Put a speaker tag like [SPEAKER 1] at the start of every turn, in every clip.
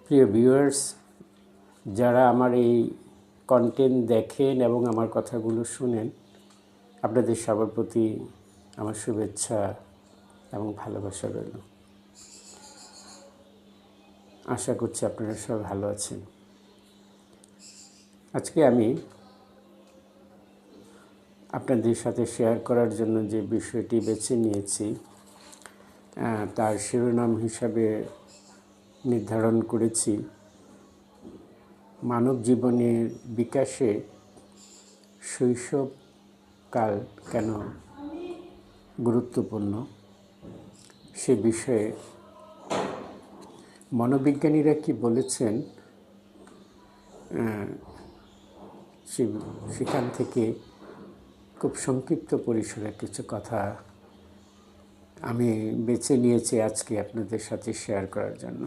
[SPEAKER 1] প্রিয় ভিউয়ার্স, যারা আমার এই কন্টেন্ট দেখেন এবং আমার কথাগুলো শুনেন, আপনাদের সবার প্রতি আমার শুভেচ্ছা এবং ভালোবাসা রইল। আশা করছি আপনারা সব ভালো আছেন। আজকে আমি আপনাদের সাথে শেয়ার করার জন্য যে বিষয়টি বেছে নিয়েছি তার শিরোনাম হিসাবে নির্ধারণ করেছি মানব জীবনের বিকাশে শৈশবকাল কেন গুরুত্বপূর্ণ সে বিষয়ে মনোবিজ্ঞানীরা কি বলেছেন সেখান থেকে খুব সংক্ষিপ্ত পরিসরে কিছু কথা আমি বেছে নিয়েছি আজকে আপনাদের সাথে শেয়ার করার জন্য।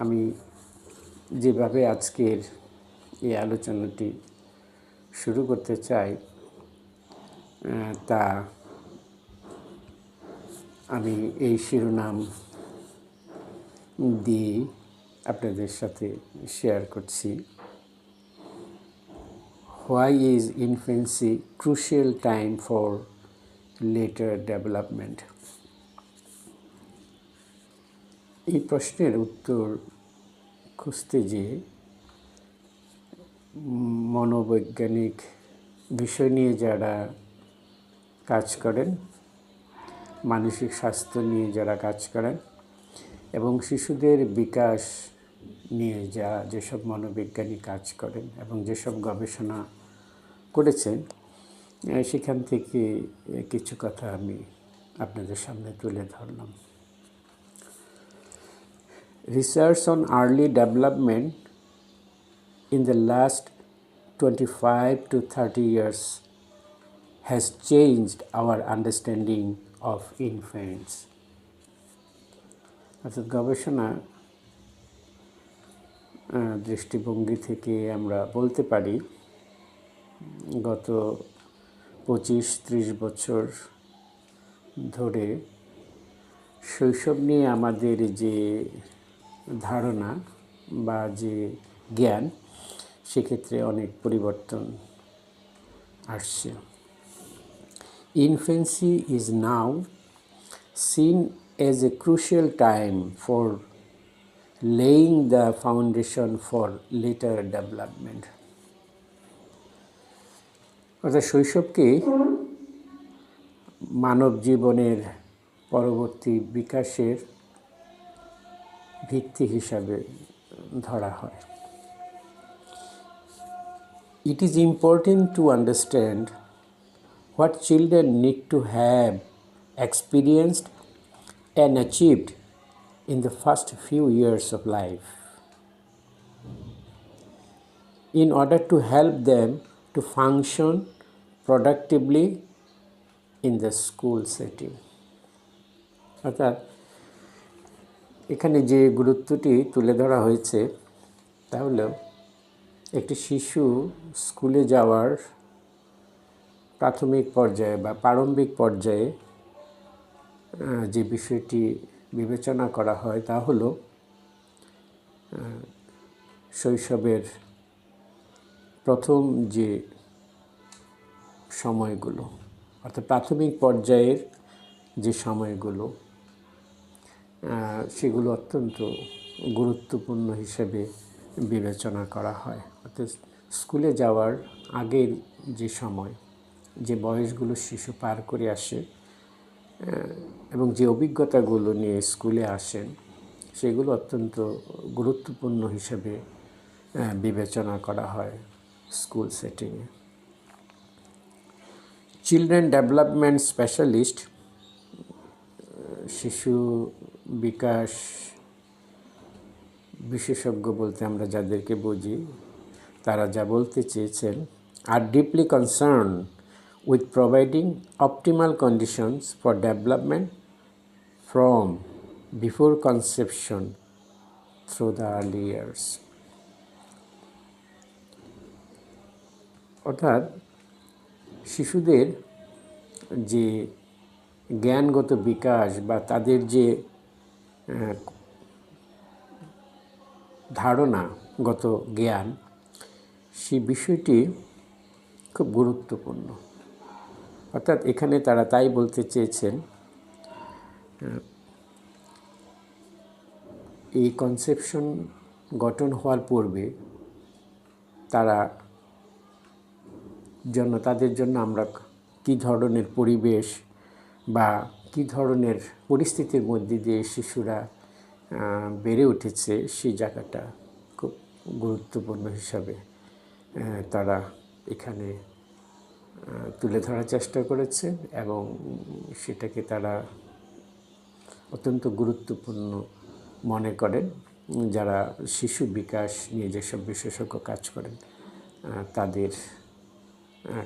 [SPEAKER 1] আমি যেভাবে আজকের এই আলোচনাটি শুরু করতে চাই তা আমি এই শিরোনাম দিয়ে আপনাদের সাথে শেয়ার করছি। Why is infancy crucial time for later development? এই প্রশ্নের উত্তর খুঁজতে যেয়ে মনোবৈজ্ঞানিক বিষয় নিয়ে যারা কাজ করেন, মানসিক স্বাস্থ্য নিয়ে যারা কাজ করেন এবং শিশুদের বিকাশ নিয়ে যেসব মনোবিজ্ঞানী কাজ করেন এবং যেসব গবেষণা করেছেন, সেখান থেকে কিছু কথা আমি আপনাদের সামনে তুলে ধরলাম। Research on early development in the last 25 to 30 years has changed our understanding of infants. অর্থাৎ গবেষণা দৃষ্টিভঙ্গি থেকে আমরা বলতে পারি গত 25-30 বছর ধরে শৈশব নিয়ে আমাদের যে ধারণা বা যে জ্ঞান, সেক্ষেত্রে অনেক পরিবর্তন আসছে। Infancy is now seen as a crucial time for laying the foundation for later development. অর্থাৎ শৈশবকে মানব জীবনের পরবর্তী বিকাশের ভিত্তি হিসাবে ধরা হয়। It is important to understand what children need to have experienced and achieved in the first few years of life in order to help them to function productively in the school setting. অর্থাৎ এখানে যে গুরুত্বটি তুলে ধরা হয়েছে তা হলো একটি শিশু স্কুলে যাওয়ার প্রাথমিক পর্যায়ে বা প্রারম্ভিক পর্যায়ে যে বিষয়টি বিবেচনা করা হয় তা হলো শৈশবের প্রথম যে সময়গুলো, অর্থাৎ প্রাথমিক পর্যায়ের যে সময়গুলো, সেগুলো অত্যন্ত গুরুত্বপূর্ণ হিসেবে বিবেচনা করা হয়। অর্থাৎ স্কুলে যাওয়ার আগের যে সময়, যে বয়সগুলো শিশু পার করে আসে এবং যে অভিজ্ঞতাগুলো নিয়ে স্কুলে আসেন, সেগুলো অত্যন্ত গুরুত্বপূর্ণ হিসেবে বিবেচনা করা হয় স্কুল সেটিংয়ে। চিলড্রেন ডেভেলপমেন্ট স্পেশালিস্ট, শিশু বিকাশ বিশেষজ্ঞ বলতে আমরা যাদেরকে বুঝি, তারা যা বলতে চেয়েছেন, আর deeply concern with providing optimal conditions for development from before conception through the early years. অর্থাৎ শিশুদের যে জ্ঞানগত বিকাশ বা তাদের যে ধারণাগত জ্ঞান, সেই বিষয়টি খুব গুরুত্বপূর্ণ। অর্থাৎ এখানে তারা তাই বলতে চেয়েছেন, এই কনসেপশন গঠন হওয়ার পূর্বে তাদের জন্য আমরা কী ধরনের পরিবেশ বা কী ধরনের পরিস্থিতির মধ্যে দিয়ে শিশুরা বেড়ে উঠেছে, সেই জায়গাটা খুব গুরুত্বপূর্ণ হিসাবে তারা এখানে তুলে ধরার চেষ্টা করেছে এবং সেটাকে তারা অত্যন্ত গুরুত্বপূর্ণ মনে করেন। যারা শিশু বিকাশ নিয়ে যেসব বিশেষজ্ঞ কাজ করেন তাদের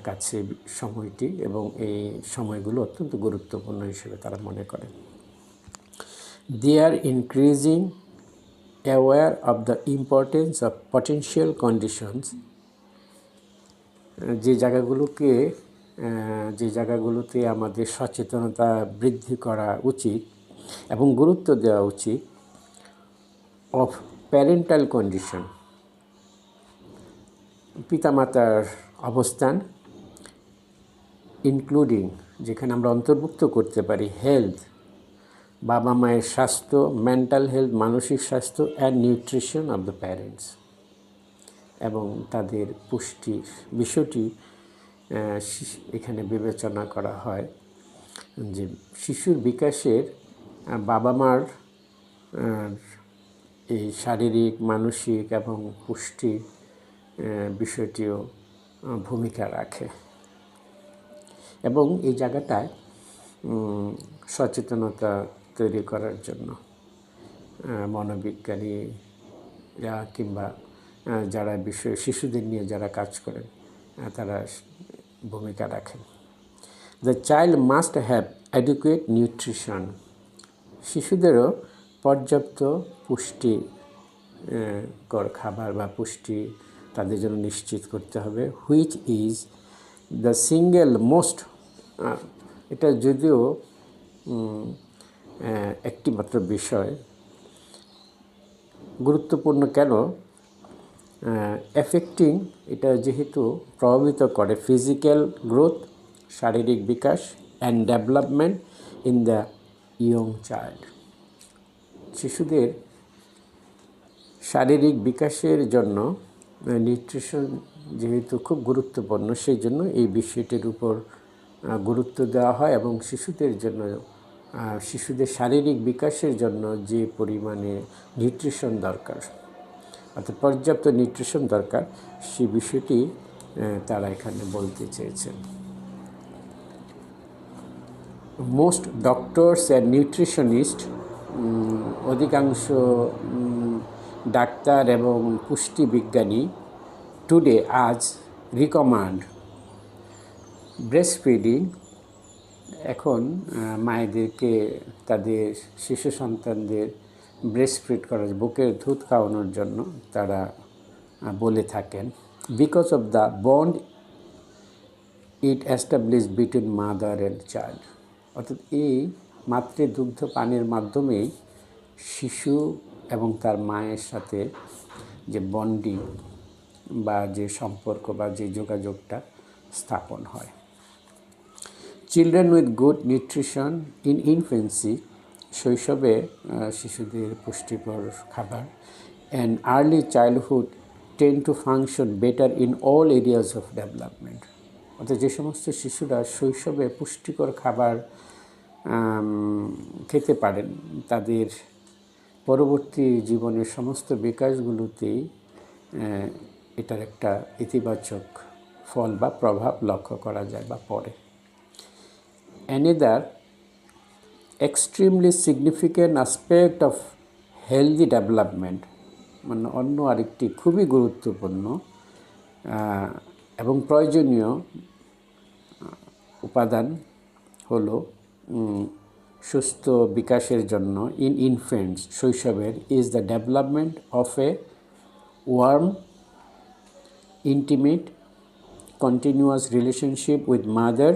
[SPEAKER 1] কাছে সময়টি এবং এই সময়গুলো অত্যন্ত গুরুত্বপূর্ণ হিসেবে তারা মনে করেন। They are increasing aware of the importance of potential conditions, যে জায়গাগুলোতে আমাদের সচেতনতা বৃদ্ধি করা উচিত এবং গুরুত্ব দেওয়া উচিত, অফ প্যারেন্টাল কন্ডিশন, পিতামাতার অবস্থান, ইনক্লুডিং, যেখানে আমরা অন্তর্ভুক্ত করতে পারি হেলথ, বাবা মায়ের স্বাস্থ্য, মেন্টাল হেলথ, মানসিক স্বাস্থ্য, and nutrition of the parents, এবং তাদের পুষ্টির বিষয়টি এখানে বিবেচনা করা হয়। যে শিশুর বিকাশের বাবা মার এই শারীরিক, মানসিক এবং পুষ্টি বিষয়টিও ভূমিকা রাখে এবং এই জায়গাটায় সচেতনতা তৈরি করার জন্য মনোবিজ্ঞানীরা কিংবা যারা শিশুদের নিয়ে যারা কাজ করেন তারা ভূমিকা রাখেন। The child must have adequate nutrition, শিশুদেরও পর্যাপ্ত পুষ্টিকর খাবার বা পুষ্টি তাদের জন্য নিশ্চিত করতে হবে। Which is the single most, এটা যদিও একটি মাত্র বিষয়, গুরুত্বপূর্ণ কেন, এফেক্টিং, এটা যেহেতু প্রভাবিত করে ফিজিক্যাল গ্রোথ, শারীরিক বিকাশ, and development in the young child, শিশুদের শারীরিক বিকাশের জন্য নিউট্রিশন যেহেতু খুব গুরুত্বপূর্ণ, সেই জন্য এই বিষয়টির উপর গুরুত্ব দেওয়া হয় এবং শিশুদের শারীরিক বিকাশের জন্য যে পরিমাণে নিউট্রিশন দরকার, অর্থাৎ পর্যাপ্ত নিউট্রিশন দরকার, সেই বিষয়টি তারা এখানে বলতে চেয়েছেন। মোস্ট ডক্টরস অ্যান্ড নিউট্রিশনিস্ট, অধিকাংশ ডাক্তার এবং পুষ্টি বিজ্ঞানী টুডে আজ রিকমান্ড ব্রেস্ট ফিডিং, এখন মায়েদেরকে তাদের শিশু সন্তানদের ব্রেস্ট ফিড করার, বুকের দুধ খাওয়ানোর জন্য তারা বলে থাকেন। Because of the bond it establish between mother and child, অর্থাৎ এই মাতৃদুগ্ধ পানের মাধ্যমেই শিশু এবং তার মায়ের সাথে যে বন্ডিং বা যে সম্পর্ক বা যে যোগাযোগটা স্থাপন হয়। Children with good nutrition in infancy, শৈশবে শিশুদের পুষ্টিকর খাবার, and early childhood tend two function better in all areas of development, অর্থাৎ যে সমস্ত শিশুরা শৈশবে পুষ্টিকর খাবার খেতে পারেন তাদের পরবর্তী জীবনের সমস্ত বিকাশগুলোতেই এটার একটা ইতিবাচক ফল বা প্রভাব লক্ষ্য করা যায় বা পড়ে। Another extremely significant aspect of healthy development, মানে অন্য আরেকটি খুবই গুরুত্বপূর্ণ এবং প্রয়োজনীয় উপাদান হলো সুস্থ বিকাশের জন্য ইন ইনফেন্টস, শৈশবের, is the development of a warm, intimate, continuous relationship with mother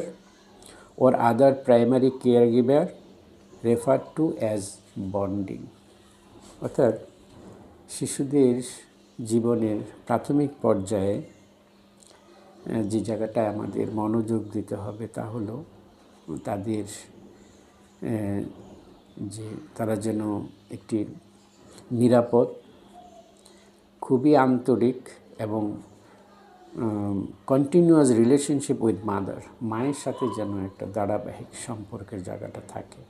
[SPEAKER 1] or other primary caregiver referred to as bonding. অর্থাৎ শিশুদের জীবনের প্রাথমিক পর্যায়ে যে জায়গাটায় আমাদের মনোযোগ দিতে হবে তা হলো তাদের যে তারা যেন একটি নিরাপদ, খুবই আন্তরিক এবং কন্টিনিউয়াস রিলেশনশিপ উইথ মাদার, মায়ের সাথে যেন একটা ধারাবাহিক সম্পর্কের জায়গাটা থাকে।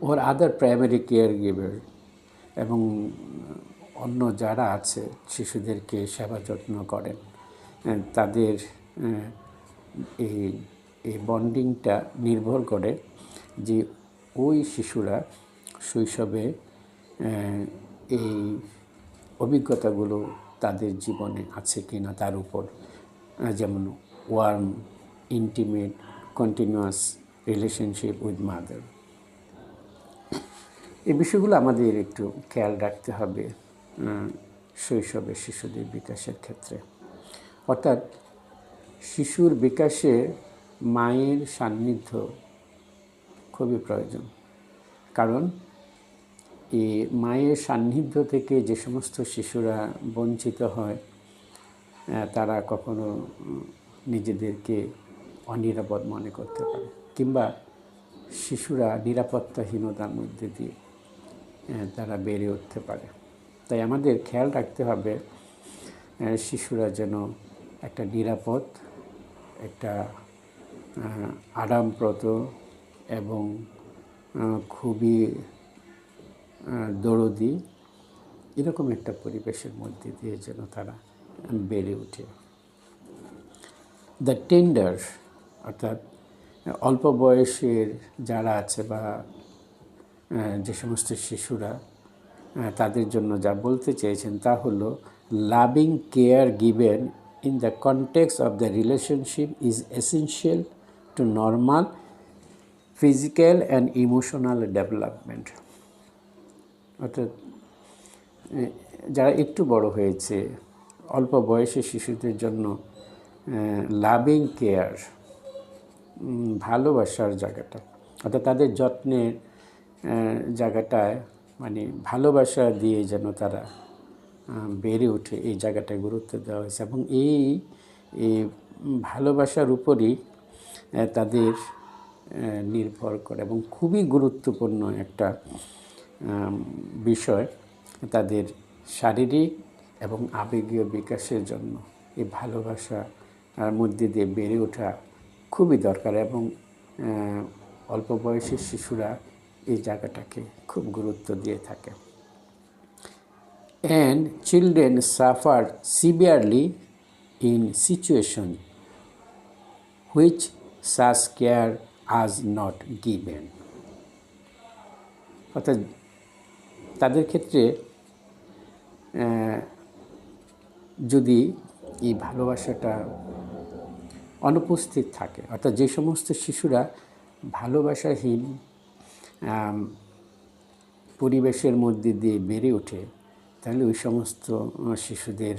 [SPEAKER 1] ওর আদার প্রাইমারি কেয়ার গিভার এবং অন্য যারা আছে শিশুদেরকে সেবা যত্ন করেন, তাদের এই বন্ডিংটা নির্ভর করে যে ওই শিশুরা শৈশবে এই অভিজ্ঞতাগুলো তাদের জীবনে আছে কি না তার উপর, যেমন warm, intimate, continuous relationship with mother. এই বিষয়গুলো আমাদের একটু খেয়াল রাখতে হবে শৈশবে শিশুদের বিকাশের ক্ষেত্রে। অর্থাৎ শিশুর বিকাশে মায়ের সান্নিধ্য খুবই প্রয়োজন, কারণ এই মায়ের সান্নিধ্য থেকে যে সমস্ত শিশুরা বঞ্চিত হয় তারা কখনো নিজেদেরকে অনিরাপদ মনে করতে পারে, কিংবা শিশুরা নিরাপত্তাহীনতার মধ্যে দিয়ে তারা বেড়ে উঠতে পারে। তাই আমাদের খেয়াল রাখতে হবে শিশুরা যেন একটা নিরাপদ, একটা আরামপ্রদ এবং খুবই দরদি এরকম একটা পরিবেশের মধ্যে দিয়ে যেন তারা বেড়ে ওঠে। দ্য টেন্ডার, অর্থাৎ অল্প বয়সের যারা আছে বা যে সমস্ত শিশুরা, তাদের জন্য যা বলতে চেয়েছেন তা হলো loving care given in the context of the relationship is essential to normal physical and emotional development. অর্থাৎ যারা একটু বড় হয়েছে, অল্প বয়সী শিশুদের জন্য লাভিং কেয়ার, ভালোবাসার জায়গাটা, অর্থাৎ তাদের যত্নের জায়গাটায় মানে ভালোবাসা দিয়ে যেন তারা বেড়ে ওঠে, এই জায়গাটায় গুরুত্ব দেওয়া হয়েছে। এবং এই ভালোবাসার উপরই তাদের নির্ভর করে এবং খুবই গুরুত্বপূর্ণ একটা বিষয় তাদের শারীরিক এবং আবেগীয় বিকাশের জন্য এই ভালোবাসার মধ্যে দিয়ে বেড়ে ওঠা খুবই দরকার। এবং অল্প বয়সী শিশুরা এই জায়গাটাকে খুব গুরুত্ব দিয়ে থাকে। And children suffer severely in situation which such care is not given. অর্থাৎ তাদের ক্ষেত্রে যদি এই ভালোবাসাটা অনুপস্থিত থাকে, অর্থাৎ যে সমস্ত শিশুরা ভালোবাসাহীন পরিবেশের মধ্যে দিয়ে বেড়ে ওঠে, তাহলে ওই সমস্ত শিশুদের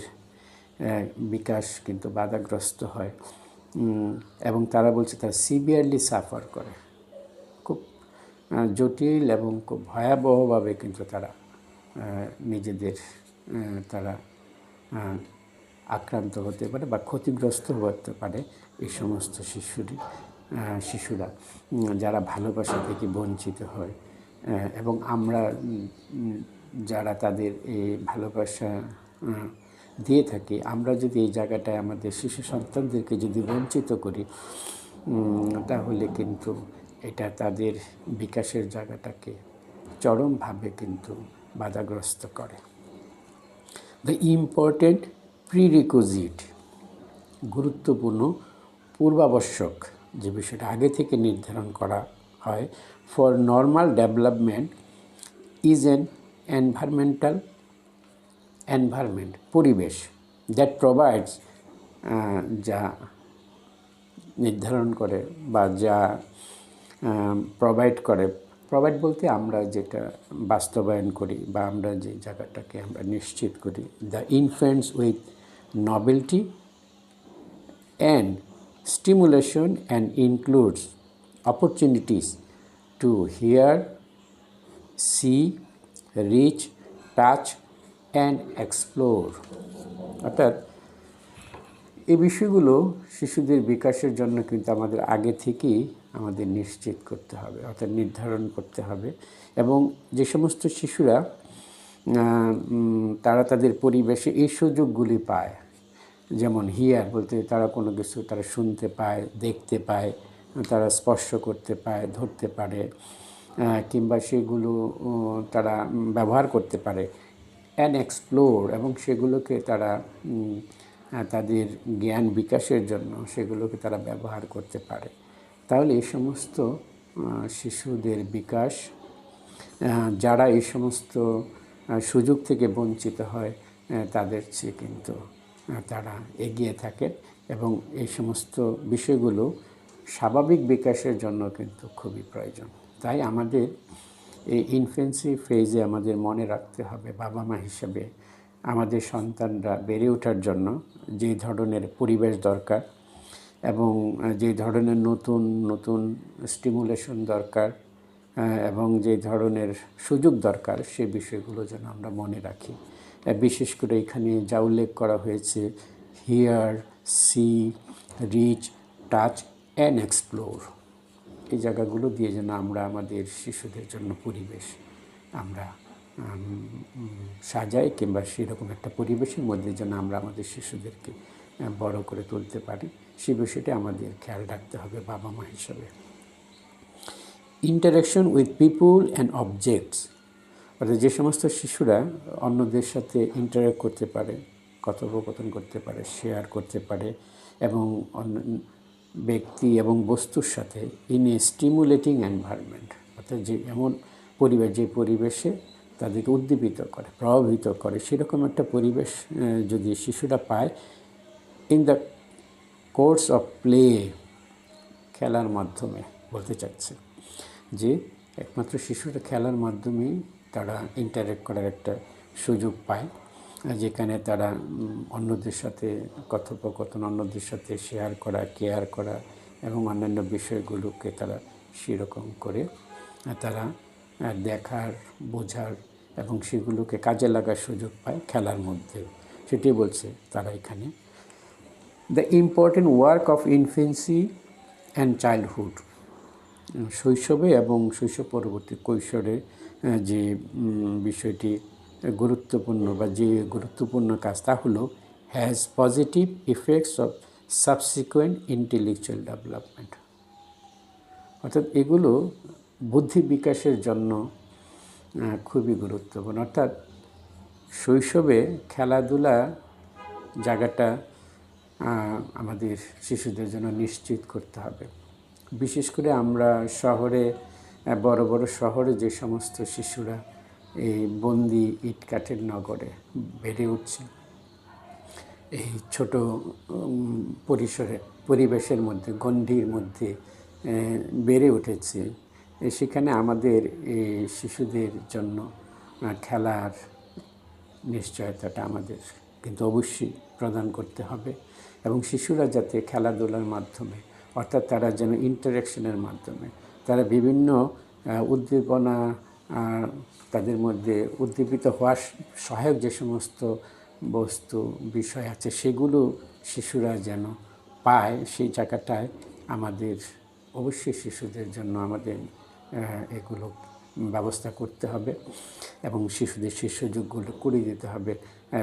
[SPEAKER 1] বিকাশ কিন্তু বাধাগ্রস্ত হয় এবং তারা বলছে তারা সিভিয়ারলি সাফার করে, খুব জটিল এবং খুব ভয়াবহভাবে কিন্তু তারা নিজেদের তারা আক্রান্ত হতে পারে বা ক্ষতিগ্রস্ত হতে পারে এই সমস্ত শিশুরা যারা ভালোবাসা থেকে বঞ্চিত হয়। এবং আমরা যারা তাদের এই ভালোবাসা দিয়ে থাকি, আমরা যদি এই জায়গাটায় আমাদের শিশু সন্তানদেরকে যদি বঞ্চিত করি, তাহলে কিন্তু এটা তাদের বিকাশের জায়গাটাকে চরমভাবে কিন্তু বাধাগ্রস্ত করে। দ্য ইম্পর্টেন্ট প্রিরিকুইজিট, গুরুত্বপূর্ণ পূর্বাবশ্যক যে বিষয়টা আগে থেকে নির্ধারণ করা হয় for normal development is an environment, পরিবেশ দ্যাট প্রোভাইডস, যা নির্ধারণ করে বা যা প্রোভাইড বলতে আমরা যেটা বাস্তবায়ন করি বা আমরা যে জায়গাটাকে আমরা নিশ্চিত করি, the infants with novelty and stimulation and includes opportunities to hear, see, reach, touch and explore. অর্থাৎ এই বিষয়গুলো শিশুদের বিকাশের জন্য কিন্তু আমাদের আগে থেকেই আমাদের নিশ্চিত করতে হবে, অর্থাৎ নির্ধারণ করতে হবে। এবং যে সমস্ত শিশুরা তারা তাদের পরিবেশে এই সুযোগগুলি পায়, যেমন হিয়ার বলতে তারা কোনো কিছু তারা শুনতে পায়, দেখতে পায়, তারা স্পর্শ করতে পায়, ধরতে পারে, কিংবা সেগুলো তারা ব্যবহার করতে পারে, অ্যান্ড এক্সপ্লোর, এবং সেগুলোকে তারা তাদের জ্ঞান বিকাশের জন্য সেগুলোকে তারা ব্যবহার করতে পারে। তাহলে এই সমস্ত শিশুদের বিকাশ, যারা এই সমস্ত সুযোগ থেকে বঞ্চিত হয় তাদের চেয়ে কিন্তু তারা এগিয়ে থাকে, এবং এই সমস্ত বিষয়গুলো স্বাভাবিক বিকাশের জন্য কিন্তু খুবই প্রয়োজন। তাই আমাদের এই ইনফেন্সি ফেজে আমাদের মনে রাখতে হবে, বাবা মা হিসেবে আমাদের সন্তানরা বেড়ে ওঠার জন্য যে ধরনের পরিবেশ দরকার এবং যে ধরনের নতুন নতুন স্টিমুলেশন দরকার এবং যে ধরনের সুযোগ দরকার, সে বিষয়গুলো যেন আমরা মনে রাখি। বিশেষ করে এখানে যা উল্লেখ করা হয়েছে, hear, see, reach, touch and explore, এই জায়গাগুলো দিয়ে যেন আমরা আমাদের শিশুদের জন্য পরিবেশ আমরা সাজাই, কিংবা সেরকম একটা পরিবেশের মধ্যে যেন আমরা আমাদের শিশুদেরকে বড় করে তুলতে পারি, সে বিষয়টি আমাদের খেয়াল রাখতে হবে বাবা মা হিসাবে। Interaction with people and objects, অর্থাৎ যে সমস্ত শিশুরা অন্যদের সাথে ইন্টারাক্ট করতে পারে, কথোপকথন করতে পারে, শেয়ার করতে পারে, এবং অন্য ব্যক্তি এবং বস্তুর সাথে ইন এ স্টিমুলেটিং এনভায়রনমেন্ট, অর্থাৎ যে এমন পরিবেশ যে পরিবেশে তাদেরকে উদ্দীপিত করে, প্রভাবিত করে, সেরকম একটা পরিবেশ যদি শিশুরা পায়, in the course of play, খেলার মাধ্যমে বলতে চাচ্ছে যে একমাত্র শিশুরা খেলার মাধ্যমেই তারা ইন্টারেক্ট করার একটা সুযোগ পায়, যেখানে তারা অন্যদের সাথে কথোপকথন, অন্যদের সাথে শেয়ার করা, কেয়ার করা এবং অন্যান্য বিষয়গুলোকে তারা সেরকম করে তারা দেখার, বোঝার এবং সেগুলোকে কাজে লাগার সুযোগ পায় খেলার মধ্যে। সেটি বলছে তারা এখানে। The important work of infancy and childhood, শৈশবে এবং শৈশব পরবর্তী কৈশোরে যে বিষয়টি গুরুত্বপূর্ণ বা যে গুরুত্বপূর্ণ কাজ, তা হলো has positive effects of subsequent intellectual development, অর্থাৎ এগুলো বুদ্ধি বিকাশের জন্য খুবই গুরুত্বপূর্ণ। অর্থাৎ শৈশবে খেলাধুলা জায়গাটা আমাদের শিশুদের জন্য নিশ্চিত করতে হবে। বিশেষ করে আমরা শহরে, বড় বড় শহরে যে সমস্ত শিশুরা এই বন্দি ইটকাঠের নগরে বেড়ে উঠছে, এই ছোট পরিসরে পরিবেশের মধ্যে, গণ্ডির মধ্যে বেড়ে উঠেছে, সেখানে আমাদের এই শিশুদের জন্য খেলার নিশ্চয়তাটা আমাদের কিন্তু অবশ্যই প্রদান করতে হবে, এবং শিশুরা যাতে খেলাধুলার মাধ্যমে, অর্থাৎ তারা যেন ইন্টারেকশনের মাধ্যমে তারা বিভিন্ন উদ্দীপনা, তাদের মধ্যে উদ্দীপিত হওয়ার সহায়ক যে সমস্ত বস্তু বিষয় আছে সেগুলো শিশুরা যেন পায়, সেই জায়গাটায় আমাদের অবশ্যই শিশুদের জন্য আমাদের এগুলো ব্যবস্থা করতে হবে এবং শিশুদের সেই সুযোগগুলো করে দিতে হবে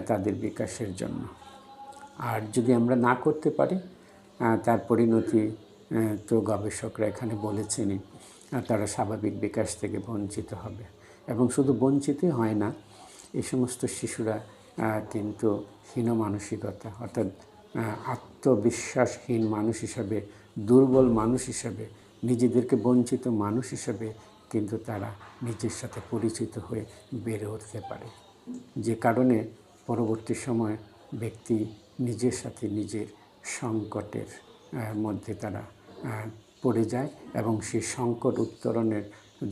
[SPEAKER 1] তাদের বিকাশের জন্য। আর যদি আমরা না করতে পারি, তার পরিণতি তো গবেষকরা এখানে বলেছেনই, তারা স্বাভাবিক বিকাশ থেকে বঞ্চিত হবে। এবং শুধু বঞ্চিতই হয় না, এই সমস্ত শিশুরা কিন্তু হীন মানসিকতা, অর্থাৎ আত্মবিশ্বাসহীন মানুষ হিসাবে, দুর্বল মানুষ হিসাবে, নিজেদেরকে বঞ্চিত মানুষ হিসাবে কিন্তু তারা নিজের সাথে পরিচিত হয়ে বেড়ে উঠতে পারে, যে কারণে পরবর্তী সময় ব্যক্তি নিজের সাথে নিজের সংকটের মধ্যে তারা পড়ে যায়, এবং সেই সংকট উত্তরণের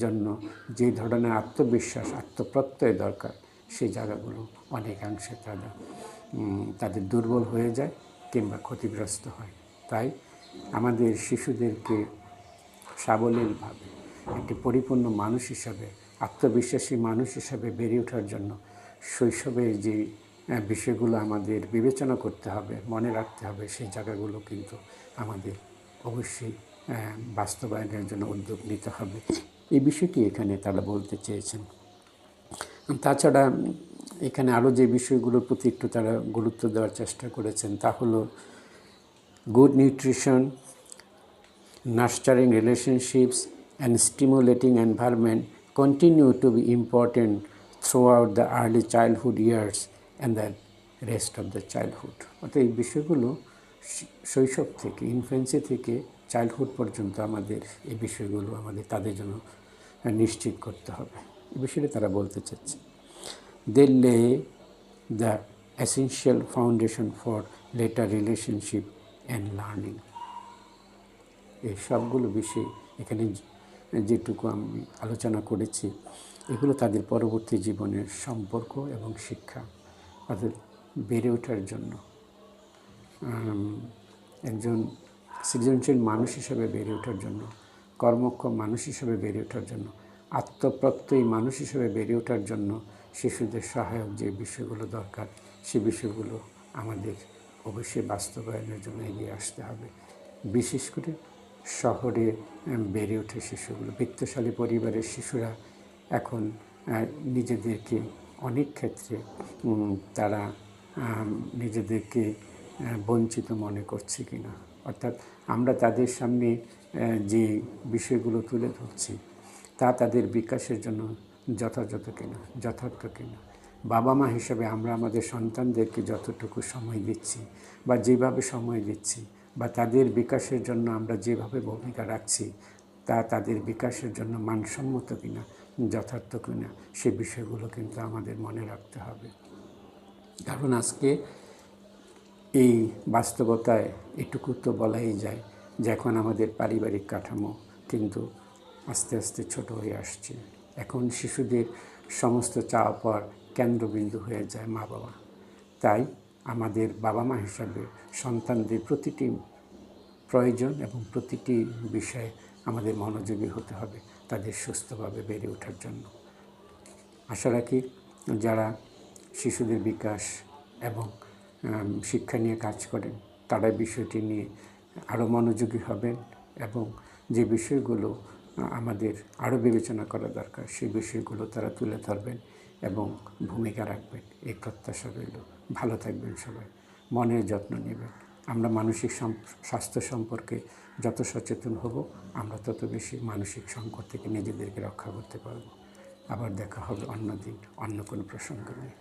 [SPEAKER 1] জন্য যে ধরনের আত্মবিশ্বাস, আত্মপ্রত্যয় দরকার, সেই জায়গাগুলো অনেকাংশে তাদের দুর্বল হয়ে যায় কিংবা ক্ষতিগ্রস্ত হয়। তাই আমাদের শিশুদেরকে সাবলীলভাবে একটি পরিপূর্ণ মানুষ হিসাবে আত্মবিশ্বাসী মানুষ হিসাবে বেড়ে ওঠার জন্য শৈশবে যে বিষয়গুলো আমাদের বিবেচনা করতে হবে, মনে রাখতে হবে, সেই জায়গাগুলো কিন্তু আমাদের অবশ্যই বাস্তবায়নের জন্য উদ্যোগ নিতে হবে। এই বিষয়টি এখানে তারা বলতে চেয়েছেন। তাছাড়া এখানে আরও যে বিষয়গুলোর প্রতি একটু তারা গুরুত্ব দেওয়ার চেষ্টা করেছেন তা হলো good nutrition, nurturing relationships and stimulating environment continue to be important throughout the early childhood years and the rest of the childhood. অর্থাৎ এই বিষয়গুলো শৈশব থেকে, ইনফ্যান্সি থেকে চাইল্ডহুড পর্যন্ত আমাদের এই বিষয়গুলো আমাদের তাদের জন্য নিশ্চিত করতে হবে। এই বিষয়টা তারা বলতে চাচ্ছে। They lay the essential foundation for later relationship and learning. এই সবগুলো বিষয় এখানে যেটুকু আমি আলোচনা করেছি এগুলো তাদের পরবর্তী জীবনের সম্পর্ক এবং শিক্ষা, তাদের বেড়ে ওঠার জন্য, একজন সৃজনশীল মানুষ হিসেবে বেড়ে ওঠার জন্য, কর্মক্ষম মানুষ হিসেবে বেড়ে ওঠার জন্য, আত্মপ্রত্যয়ী মানুষ হিসেবে বেড়ে ওঠার জন্য শিশুদের সহায়ক যে বিষয়গুলো দরকার সে বিষয়গুলো আমাদের অবশ্যই বাস্তবায়নের জন্য এগিয়ে আসতে হবে। বিশেষ করে শহরে বেড়ে ওঠে শিশুগুলো, বিত্তশালী পরিবারের শিশুরা এখন নিজেদেরকে অনেক ক্ষেত্রে তারা নিজেদেরকে বঞ্চিত মনে করছে কিনা, অর্থাৎ আমরা তাদের সামনে যে বিষয়গুলো তুলে ধরছি তা তাদের বিকাশের জন্য যথাযথ কিনা, যথার্থ কিনা। বাবা মা হিসেবে আমরা আমাদের সন্তানদেরকে যতটুকু সময় দিচ্ছি বা যেভাবে সময় দিচ্ছি বা তাদের বিকাশের জন্য আমরা যেভাবে ভূমিকা রাখছি তা তাদের বিকাশের জন্য মানসম্মত কিনা, যথার্থ কিনা, সে বিষয়গুলো কিন্তু আমাদের মনে রাখতে হবে। কারণ আজকে এই বাস্তবতায় এটুকু তো বলাই যায় যে এখন আমাদের পারিবারিক কাঠামো কিন্তু আস্তে আস্তে ছোট হয়ে আসছে। এখন শিশুদের সমস্ত চাওয়া পাওয়ার কেন্দ্রবিন্দু হয়ে যায় মা বাবা। তাই আমাদের বাবা মা হিসাবে সন্তানদের প্রতিটি প্রয়োজন এবং প্রতিটি বিষয়ে আমাদের মনোযোগী হতে হবে তাদের সুস্থভাবে বেড়ে ওঠার জন্য। আশা রাখি যারা শিশুদের বিকাশ এবং শিক্ষা নিয়ে কাজ করেন তারা বিষয়টি নিয়ে আরও মনোযোগী হবেন এবং যে বিষয়গুলো আমাদের আরও বিবেচনা করা দরকার সেই বিষয়গুলো তারা তুলে ধরবেন এবং ভূমিকা রাখবেন, এই প্রত্যাশা রইল। ভালো থাকবেন সবাই, মনের যত্ন নেবেন। আমরা মানসিক স্বাস্থ্য সম্পর্কে যত সচেতন হব আমরা তত বেশি মানসিক সংকট থেকে নিজেদেরকে রক্ষা করতে পারব। আবার দেখা হবে অন্য দিন অন্য কোনো প্রসঙ্গ নিয়ে।